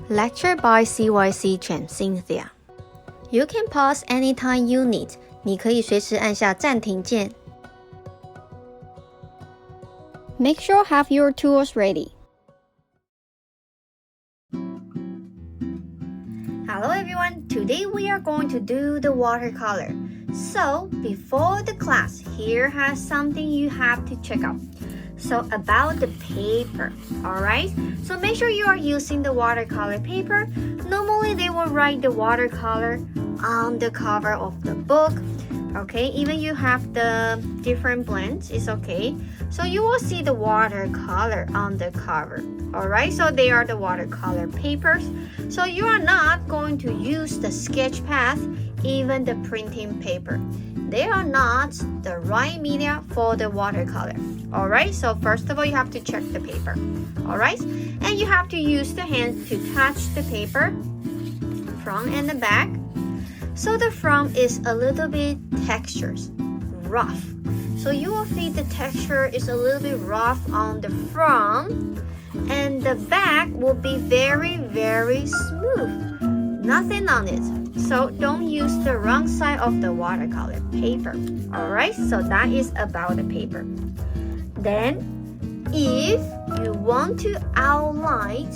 Lecture by CYC Chen Cynthia. You can pause anytime you need. 你可以随时按下暂停键。Make sure have your tools ready. Hello everyone, today we are going to do the watercolor. So, before the class, here has something you have to check out. So, about the paper, alright? So, make sure you are using the watercolor paper. Normally, they will write the watercolor on the cover of the book. Okay, even you have the different blends, it's okay. So, you will see the watercolor on the cover. Alright, so they are the watercolor papers. So, you are not going to use the sketch pad, even the printing paper. They are not the right media for the watercolor. Alright, so first of all, you have to check the paper. Alright, and you have to use the hands to touch the paper, front and the back. So the front is a little bit textures, rough. So you will feel the texture is a little bit rough on the front, and the back will be very, very smooth. Nothing on it. So don't use the wrong side of the watercolor paper. Alright, so that is about the paper. Then, if you want to outline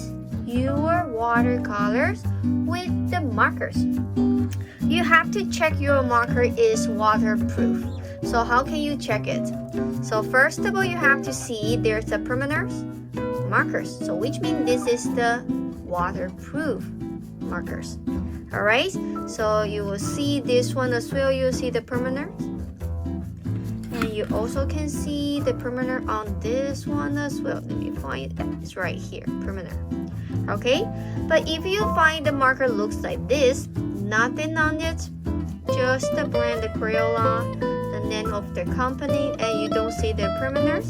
your watercolors with the markers, you have to check your marker is waterproof. So how can you check it? So first of all, you have to see there's the permanent markers. So which means this is the waterproof markers. Alright, so you will see this one as well. You see the permanent, and you also can see the permanent on this one as well. Let me find it. It's right here, permanent. Okay, but if you find the marker looks like this, nothing on it, just the brand, the Crayola, the name of the company, and you don't see the permanent,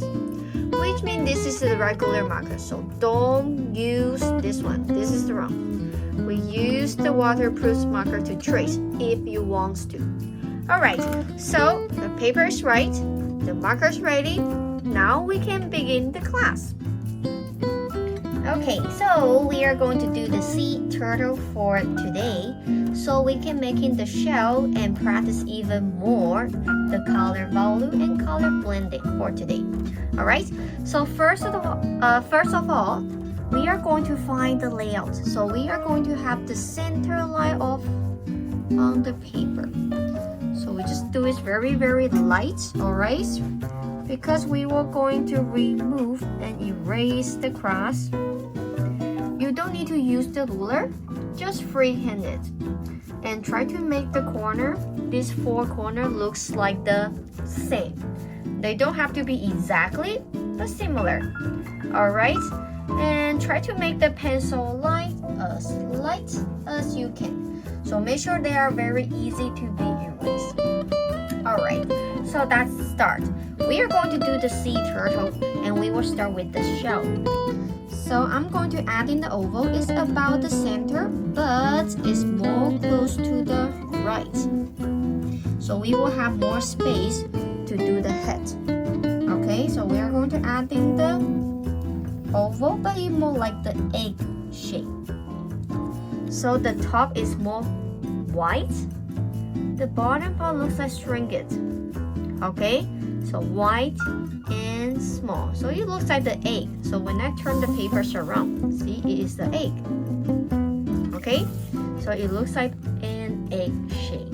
which means this is the regular marker. So don't use this one. This is the wrong. We use the waterproof marker to trace if you want to. Alright, so the paper is right, the marker is ready. Now we can begin the class. Okay, so we are going to do the sea turtle for today, so we can make in the shell and practice even more the color volume and color blending for today. Alright, so first of all, we are going to find the layout. So we are going to have the center line on the paper. So we just do it very, very light, alright? Because we were going to remove and erase the cross. You don't need to use the ruler, just freehand it. And try to make the corner, this four corner looks like the same. They don't have to be exactly, but similar. Alright? And try to make the pencil line as light as you can. So make sure they are very easy to be erased. Alright, so that's the start. We are going to do the sea turtle, and we will start with the shell. So I'm going to add in the oval. It's about the center, but it's more close to the right. So we will have more space to do the head. Okay, so we are going to add in the oval, but it's more like the egg shape. So the top is more white. The bottom part looks like trinket. Okay, so white and small. So it looks like the egg. So when I turn the papers around, see, it is the egg. Okay, so it looks like an egg shape.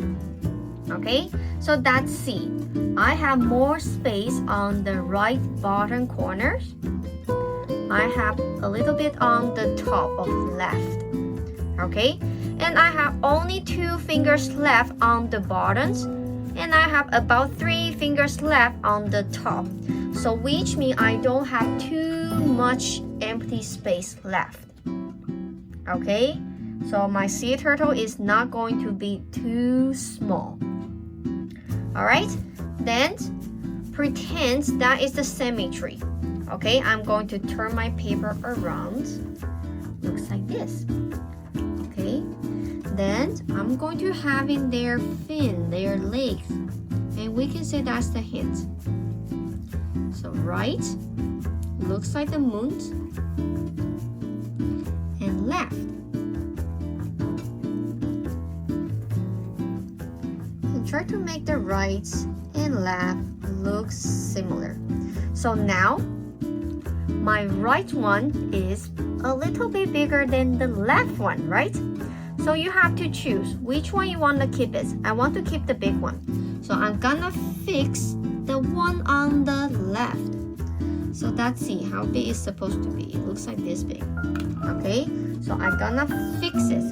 Okay, so that's C. I have more space on the right bottom corners. I have a little bit on the top of left. Okay, and I have only 2 fingers left on the bottoms, and I have about 3 fingers left on the top. So which means I don't have too much empty space left. Okay, so my sea turtle is not going to be too small. Alright, then pretend that is the symmetry. Okay, I'm going to turn my paper around. Looks like this. Okay, then I'm going to have in their fin, their legs, and we can say that's the hint. So right looks like the moon, and left to make the right and left look similar. So now my right one is a little bit bigger than the left one, right? So you have to choose which one you want to keep it. I want to keep the big one. So I'm gonna fix the one on the left. So let's see how big it's supposed to be. It looks like this big. Okay, so I'm gonna fix it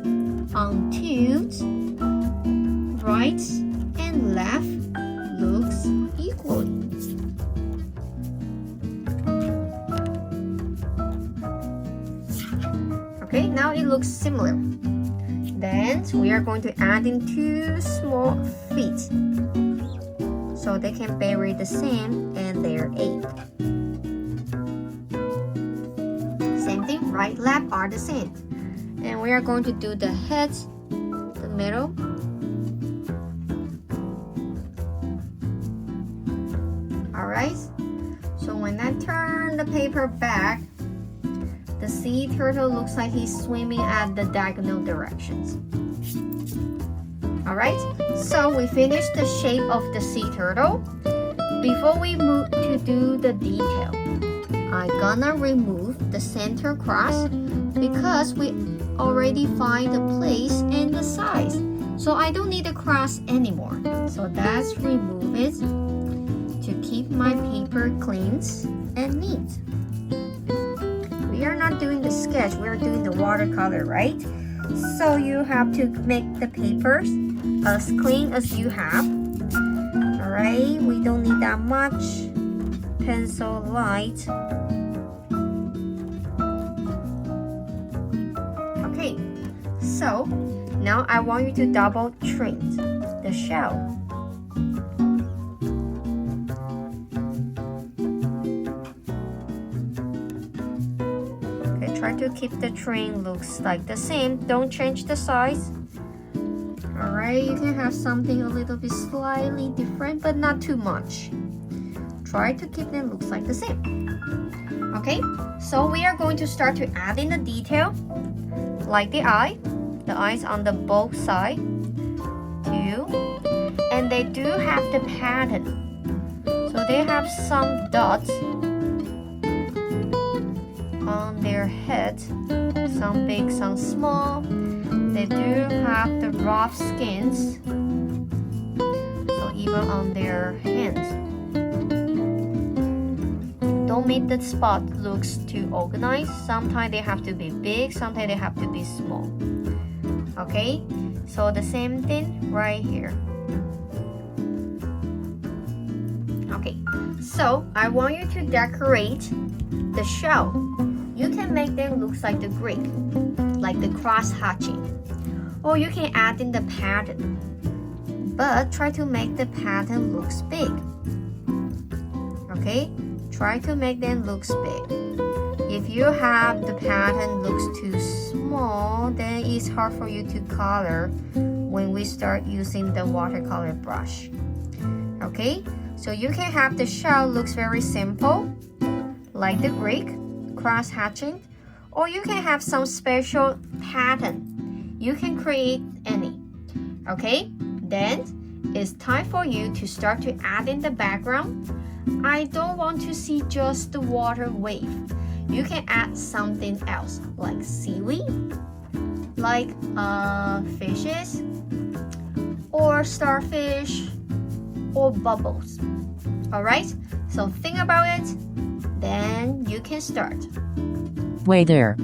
until right and left looks equally. Okay, now it looks similar. Then we are going to add in 2 small feet so they can bury the same and they're 8. Same thing, right, left are the same. And we are going to do the heads, the middle. Alright, so when I turn the paper back, the sea turtle looks like he's swimming at the diagonal directions. Alright, so we finished the shape of the sea turtle. Before we move to do the detail, I'm gonna remove the center cross because we already find the place and the size. So I don't need a cross anymore. So let's remove it to keep my paper clean and neat. We are not doing the sketch, we are doing the watercolor, right? So you have to make the papers as clean as you have. Alright, we don't need that much pencil light. Okay, so now I want you to double trim the shell. Okay, try to keep the trim looks like the same. Don't change the size. Alright, you can have something a little bit slightly different, but not too much. Try to keep them looks like the same. Okay, so we are going to start to add in the detail, like the eyes on the both side, too. And they do have the pattern. So they have some dots on their head, some big, some small. They do have the rough skins, so even on their hands. Don't make the spot looks too organized. Sometimes they have to be big, sometimes they have to be small. Okay, so the same thing right here. Okay, so I want you to decorate the shell. You can make them look like the Greek, like the cross hatching. Or you can add in the pattern, but try to make the pattern looks big. Okay, try to make them looks big. If you have the pattern looks too small, then it's hard for you to color when we start using the watercolor brush. Okay, so you can have the shell looks very simple, like the Greek cross hatching, or you can have some special pattern. You can create any. Okay, then it's time for you to start to add in the background. I don't want to see just the water wave. You can add something else like seaweed, like fishes, or starfish, or bubbles. Alright, so think about it, then you can start. Wait there.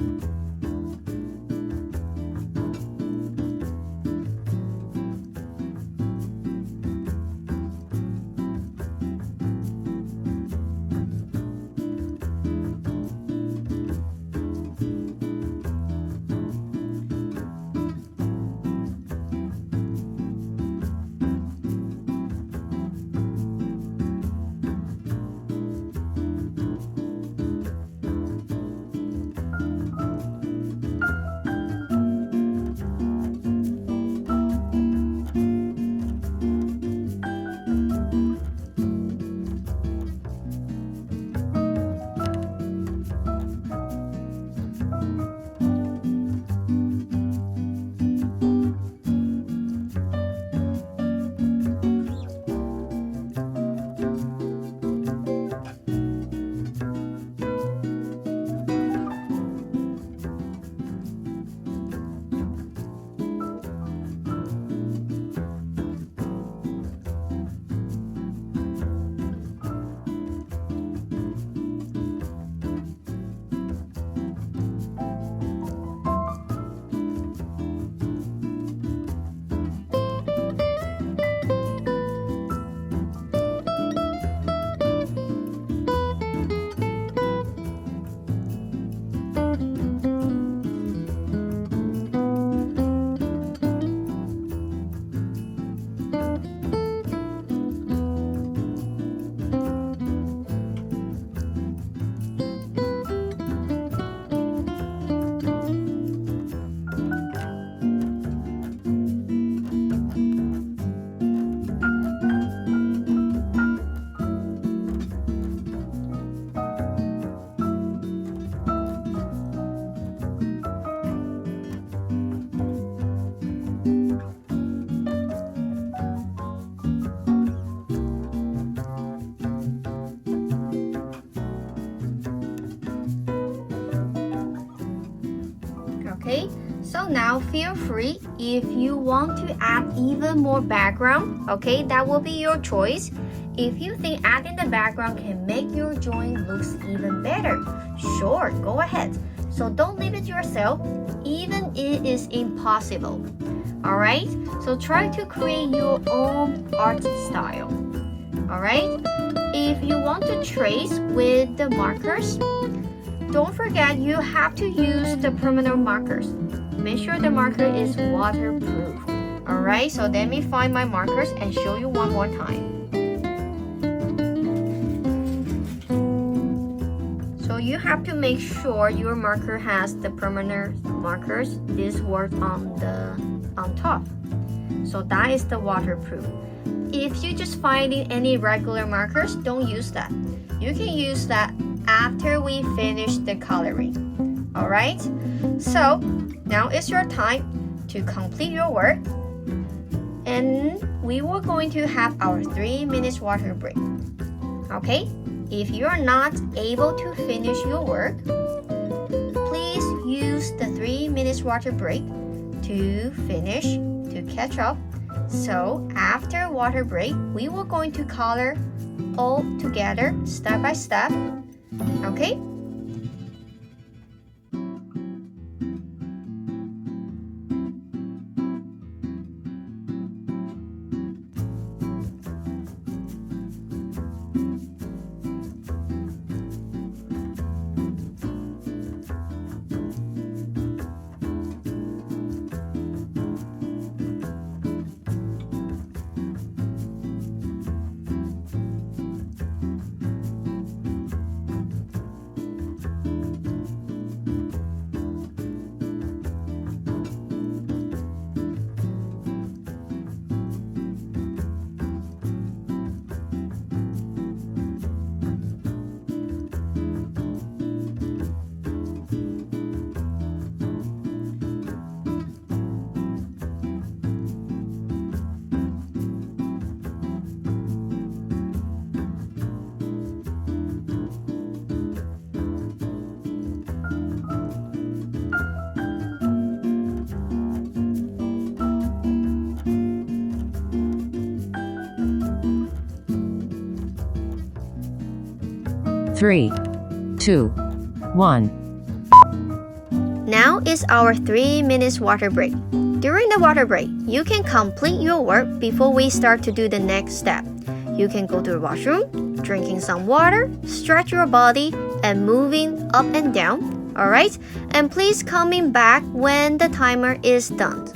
Okay, so now feel free if you want to add even more background. Okay, that will be your choice. If you think adding the background can make your drawing looks even better, sure, go ahead. So don't limit yourself, even if it is impossible. Alright, so try to create your own art style. Alright, if you want to trace with the markers, don't forget you have to use the permanent markers. Make sure the marker is waterproof. Alright, so let me find my markers and show you one more time. So you have to make sure your marker has the permanent markers. This word on top. So that is the waterproof. If you just finding any regular markers, don't use that. You can use that after we finish the coloring. Alright? So now is your time to complete your work. And we were going to have our 3 minutes water break. Okay? If you are not able to finish your work, please use the 3 minutes water break to finish, to catch up. So after water break, we were going to color all together, step by step. Okay? Three, two, one. Now is our 3 minutes water break. During the water break, you can complete your work before we start to do the next step. You can go to the washroom, drinking some water, stretch your body, and moving up and down. Alright? And please coming back when the timer is done.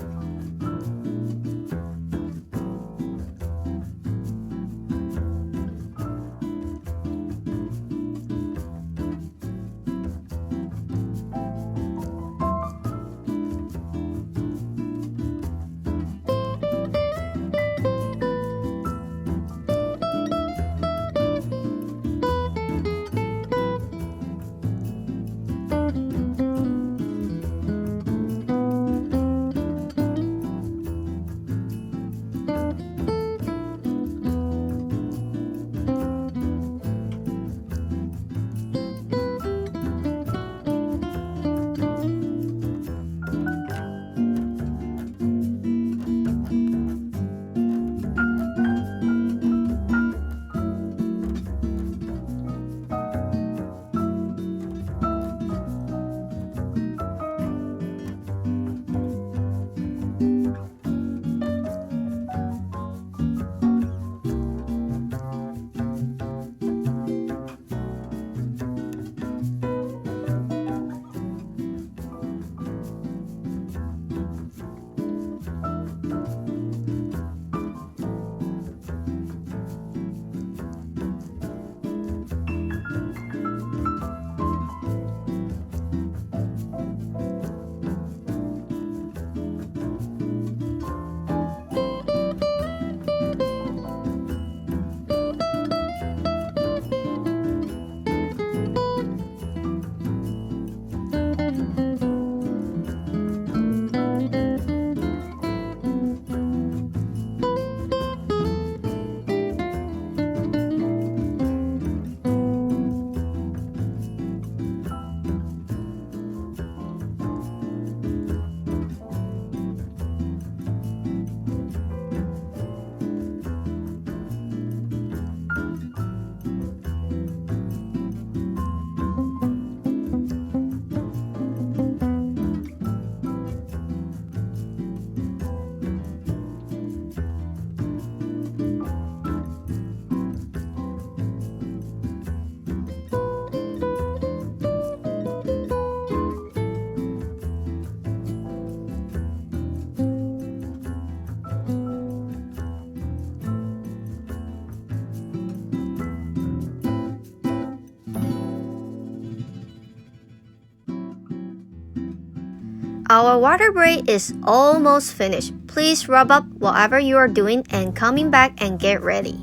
our water break is almost finished. Please rub up whatever you are doing and coming back and get ready.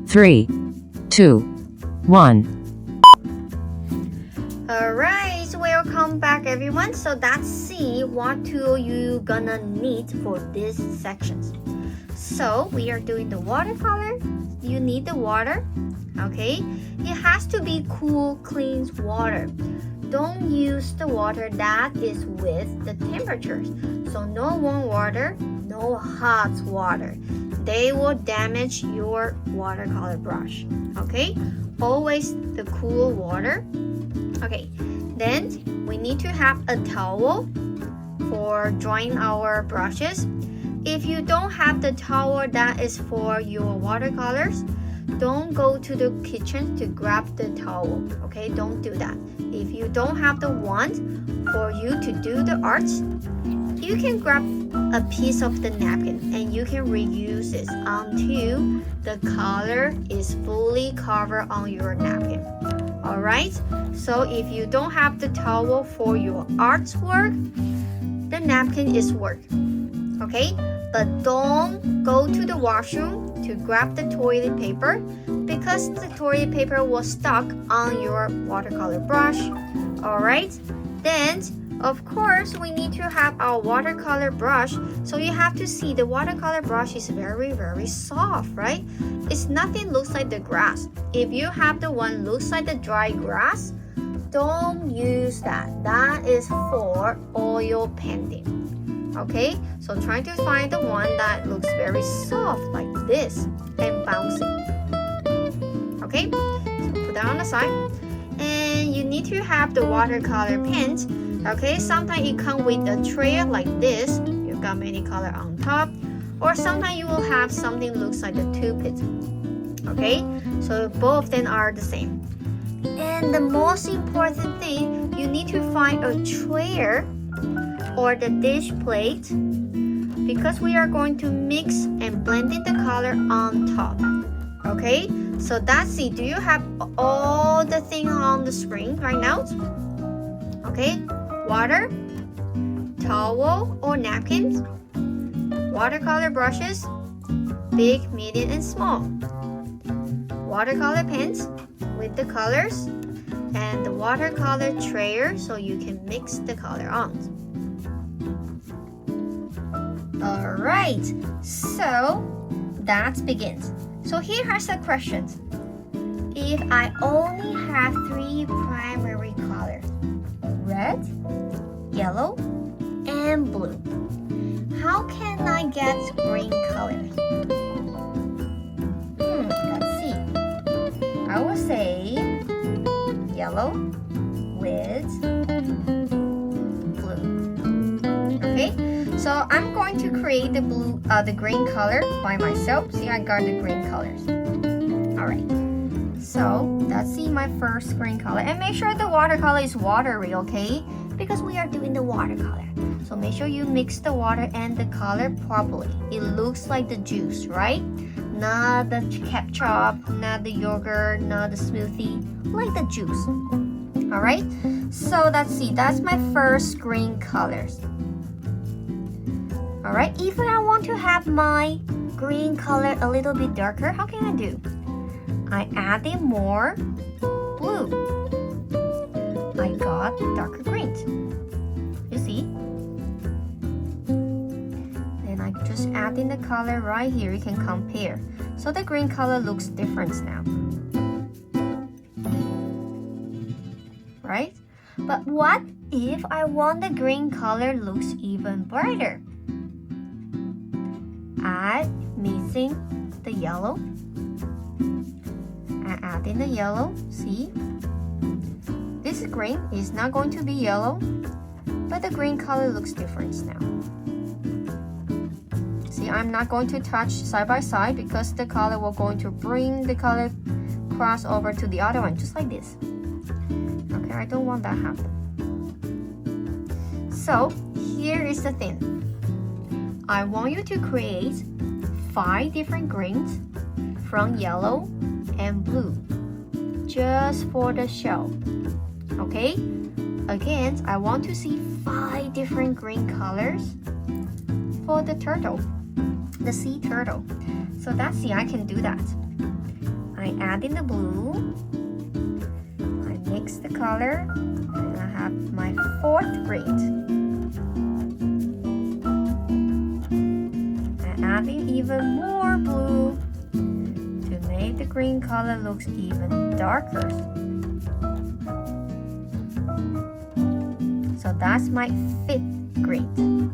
3, 2, 1. Alright, welcome back everyone. So let's see what tool you gonna need for this section. So we are doing the watercolor. You need the water, okay? It has to be cool, clean water. Don't use the water that is with the temperatures. So no warm water, no hot water. They will damage your watercolor brush, okay? Always the cool water. Okay, then we need to have a towel for drying our brushes. If you don't have the towel that is for your watercolors, don't go to the kitchen to grab the towel, okay? Don't do that. If you don't have the wand for you to do the arts, you can grab a piece of the napkin and you can reuse it until the color is fully covered on your napkin. Alright, so if you don't have the towel for your artwork, the napkin is work. Okay, but don't go to the washroom to grab the toilet paper because the toilet paper was stuck on your watercolor brush. Alright, then of course we need to have our watercolor brush. So you have to see the watercolor brush is very soft, right? It's nothing looks like the grass. If you have the one looks like the dry grass, don't use that. That is for oil painting. Okay, so try to find the one that looks very soft like this and bouncy. Okay, so put that on the side. And you need to have the watercolor paint. Okay, sometimes it comes with a tray like this. You've got many color on top. Or sometimes you will have something looks like the tube. Okay, so both of them are the same. And the most important thing, you need to find a tray or the dish plate because we are going to mix and blend in the color on top. Okay, so that's it. Do you have all the things on the screen right now? Okay, water, towel or napkins, watercolor brushes, big, medium, and small, watercolor pens with the colors, and the watercolor trayer so you can mix the color on. Alright, so that begins. So here are the questions. If I only have 3 primary colors, red, yellow, and blue, how can I get green color? Let's see. I will say yellow with blue. Okay, so I'm going to create the green color by myself. See, I got the green colors. Alright, so let's see my first green color. And make sure the watercolor is watery, okay? Because we are doing the watercolor. So make sure you mix the water and the color properly. It looks like the juice, right? Not the ketchup, not the yogurt, not the smoothie, like the juice. Alright, so let's see, that's my first green colors. Alright, if I want to have my green color a little bit darker, how can I do? I added more blue. I got darker greens. You see? Then I just add in the color right here. You can compare. So the green color looks different now. Right? But what if I want the green color looks even brighter? I'm mixing the yellow. I add in the yellow. See? This green is not going to be yellow, but the green color looks different now. See, I'm not going to touch side by side because the color will going to bring the color cross over to the other one, just like this. Okay, I don't want that happen. So here is the thing. I want you to create 5 different greens from yellow and blue just for the show. Okay, again, I want to see 5 different green colors for the turtle, the sea turtle. So that's see, I can do that. I add in the blue, I mix the color, and I have my 4th green. Adding even more blue to make the green color looks even darker. So that's my 5th green.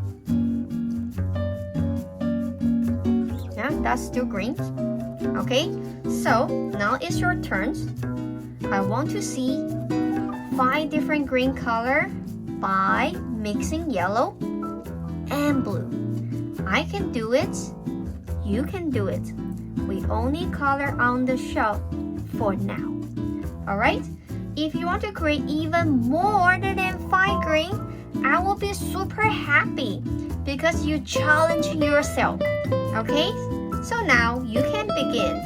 Yeah, that's still green. Okay, so now it's your turn. I want to see 5 different green color by mixing yellow and blue. I can do it. You can do it. We only color on the shelf for now. Alright? If you want to create even more than 5 green, I will be super happy because you challenge yourself. Okay? So now you can begin.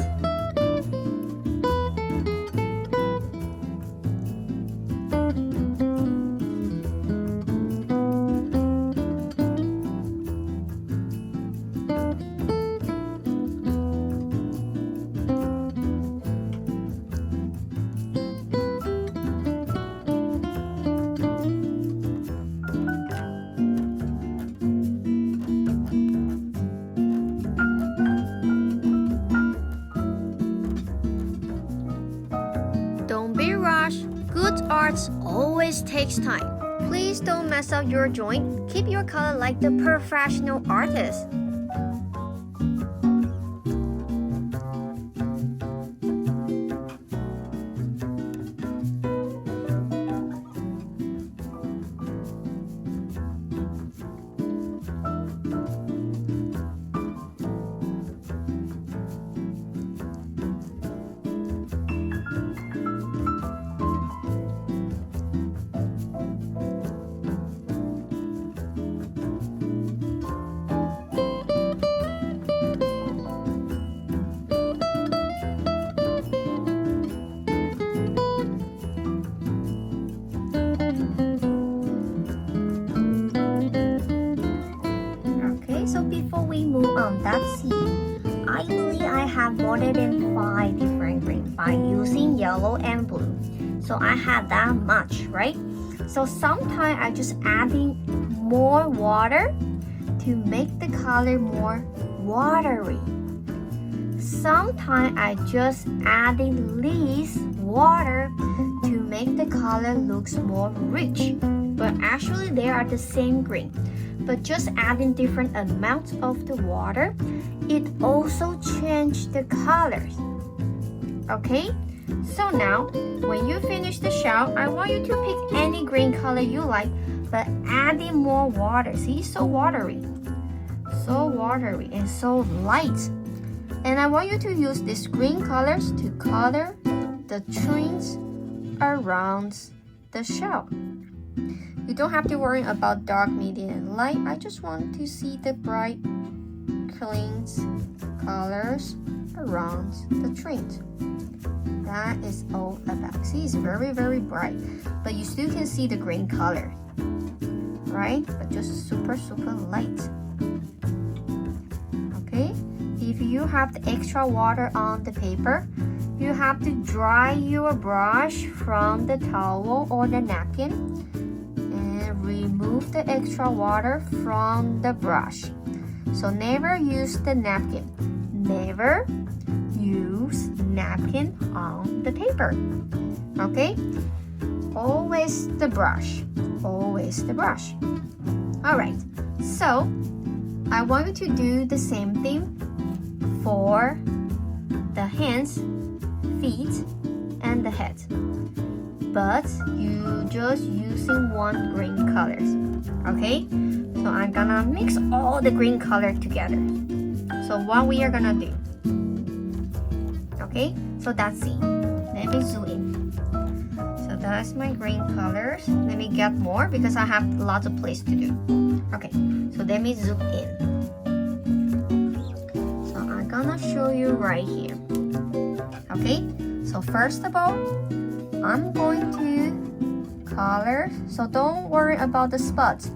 Good art always takes time. Please don't mess up your drawing. Keep your color like the professional artist. That's it. I believe I have more than 5 different greens by using yellow and blue. So I have that much, right? So sometimes I just adding more water to make the color more watery. Sometimes I just adding less water to make the color looks more rich. But actually they are the same green. But just adding different amounts of the water, it also changed the colors. Okay? So now, when you finish the shell, I want you to pick any green color you like, but adding more water. See, so watery and so light. And I want you to use these green colors to color the trees around the shell. You don't have to worry about dark, medium, and light. I just want to see the bright, clean colors around the trees. That is all about. See, it's very, very bright, but you still can see the green color, right? But just super, super light. Okay? If you have the extra water on the paper, you have to dry your brush from the towel or the napkin. Remove the extra water from the brush. So never use the napkin. Never use napkin on the paper. Okay? Always the brush. Always the brush. Alright, so I want you to do the same thing for the hands, feet, and the head. But you just using one green colors. Okay? So I'm gonna mix all the green color together. So what we are gonna do. Okay? So that's it. Let me zoom in. So that's my green colors. Let me get more because I have lots of place to do. Okay, so let me zoom in. So I'm gonna show you right here. Okay? So first of all, I'm going to color. So don't worry about the spots.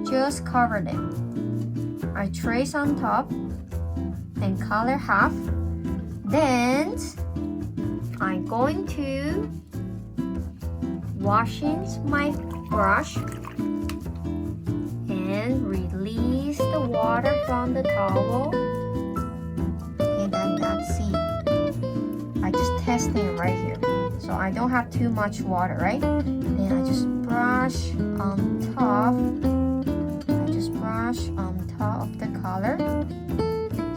Just cover them. I trace on top and color half. Then I'm going to washing my brush and release the water from the towel. Okay, then that's it. I just testing right here, so I don't have too much water, right? Then I just brush on top. I just brush on top of the color.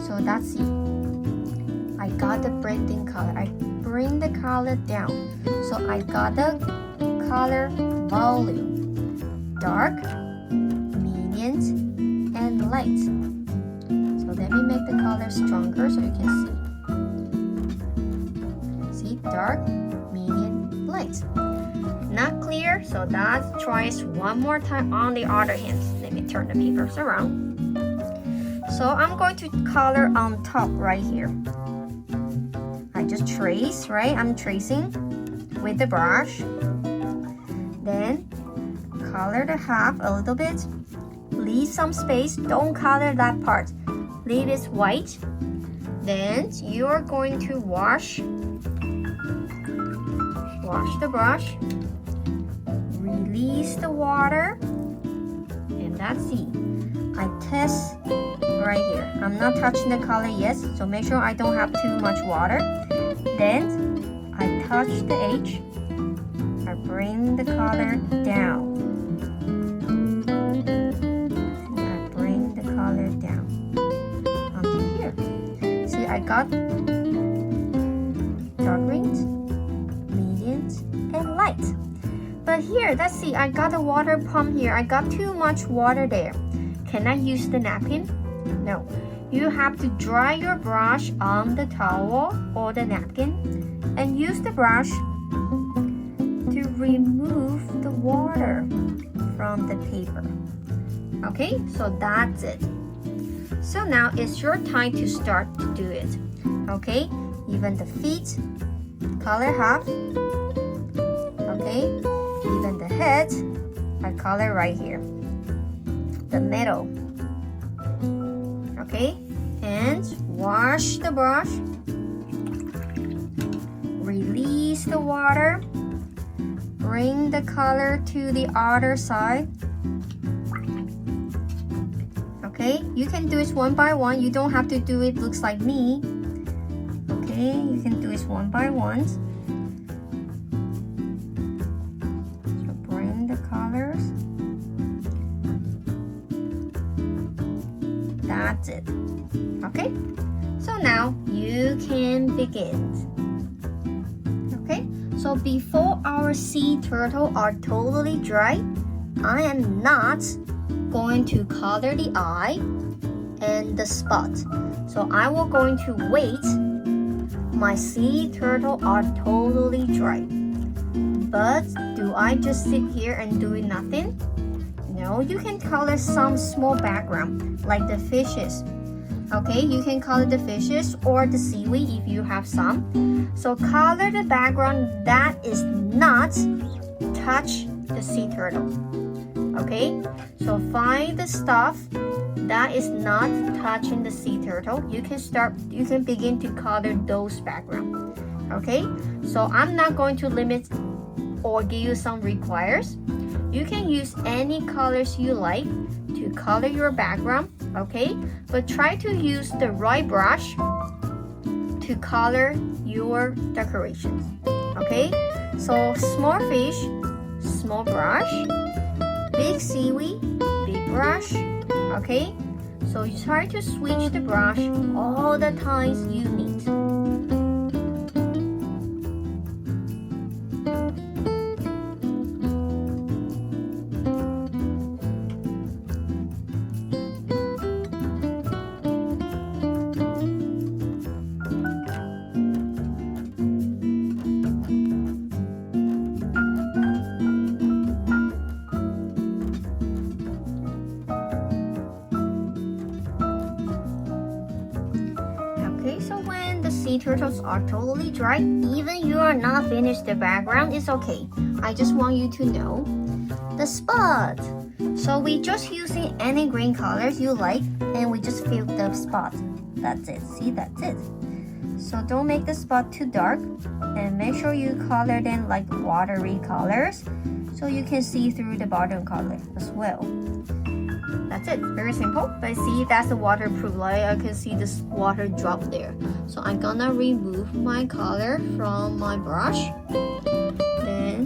So that's it. I got the blending color. I bring the color down. So I got the color volume, dark, medium, and light. So let me make the color stronger so you can see. See, dark, medium, light. Not clear, so let's try it one more time on the other hand. Let me turn the papers around. So I'm going to color on top right here. I just trace, right? I'm tracing with the brush. Then color the half a little bit. Leave some space. Don't color that part. Leave it white. Then you are going to wash the brush. Release the water. And that's it. I test right here. I'm not touching the color yet, so make sure I don't have too much water. Then I touch the edge. I bring the color down. I bring the color down onto here. See, I got dark greens, mediums, and light. But here, let's see, I got a water pump here. I got too much water there. Can I use the napkin? No. You have to dry your brush on the towel or the napkin and use the brush to remove the water from the paper. Okay, so that's it. So now it's your time to start to do it. Okay, even the feet, color half. Okay, even the head, I color right here. The middle. Okay, and wash the brush. Release the water. Bring the color to the other side. Okay, you can do it one by one. You don't have to do it looks like me. Okay, you can do it one by one. So bring the colors. That's it. Okay, so now you can begin. Okay, so before our sea turtle are totally dry, I am not going to color the eye and the spot. So I will going to wait my sea turtle are totally dry. But do I just sit here and do nothing? No, you can color some small background like the fishes. Okay, you can color the fishes or the seaweed if you have some. So color the background that is not touch the sea turtle. Okay, so find the stuff that is not touching the sea turtle. You can begin to color those background. Okay, so I'm not going to limit or give you some requires. You can use any colors you like to color your background, okay? But try to use the right brush to color your decorations, okay? So small fish, small brush, big seaweed, big brush, okay? So you try to switch the brush all the times you need. mini turtles are totally dry. Even you are not finished the background, it's okay. I just want you to know the spot. So we just using any green colors you like, and we just fill the spot. That's it. See, that's it. So don't make the spot too dark, and make sure you color them like watery colors so you can see through the bottom color as well. That's it. Very simple. But see, that's the waterproof light. I can see this water drop there. So I'm gonna remove my color from my brush. Then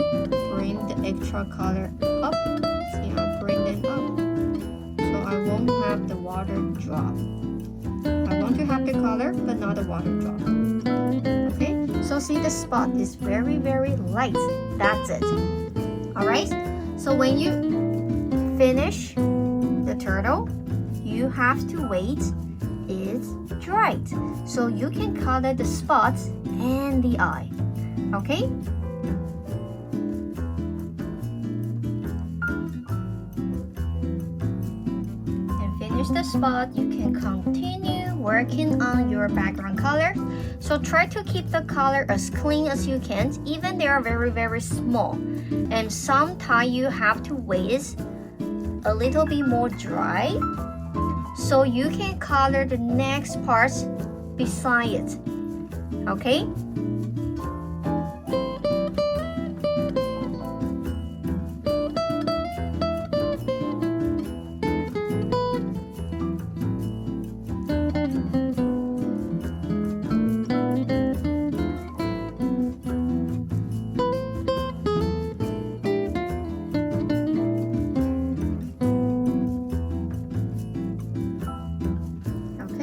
bring the extra color up. See, I bring it up. So I won't have the water drop. I want to have the color, but not the water drop. Okay? So see, the spot is very, very light. That's it. Alright? So when you finish the turtle, you have to wait it's dried so you can color the spots and the eye. Okay? And finish the spot, you can continue working on your background color. So try to keep the color as clean as you can, even they are very, very small. And sometimes you have to wait a little bit more dry so you can color the next parts beside it. Okay?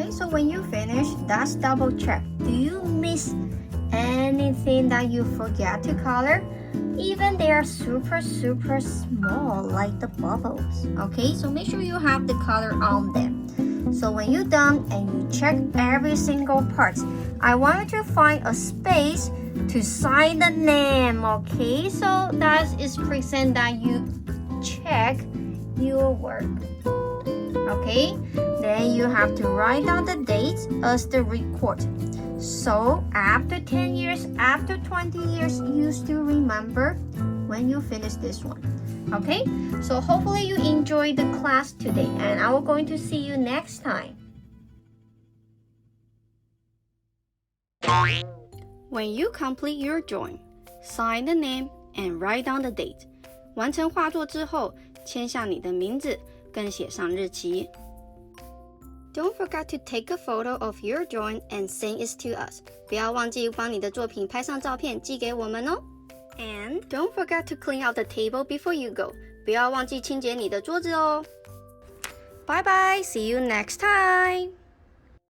So when you finish, that's double check. Do you miss anything that you forget to color? Even they are super, super small, like the bubbles. Okay, so make sure you have the color on them. So when you're done and you check every single part, I want you to find a space to sign the name. Okay, so that is present that you check your work. Okay, then you have to write down the date as the record. So after 10 years, after 20 years, you still remember when you finish this one. Okay, so hopefully you enjoyed the class today, and I will going to see you next time. When you complete your drawing, sign the name and write down the date. 完成画作之后，签下你的名字，更写上日期。Don't forget to take a photo of your drawing and send it to us. 不要忘记帮你的作品拍上照片寄给我们哦。And don't forget to clean out the table before you go. 不要忘记清洁你的桌子哦。Bye bye, see you next time.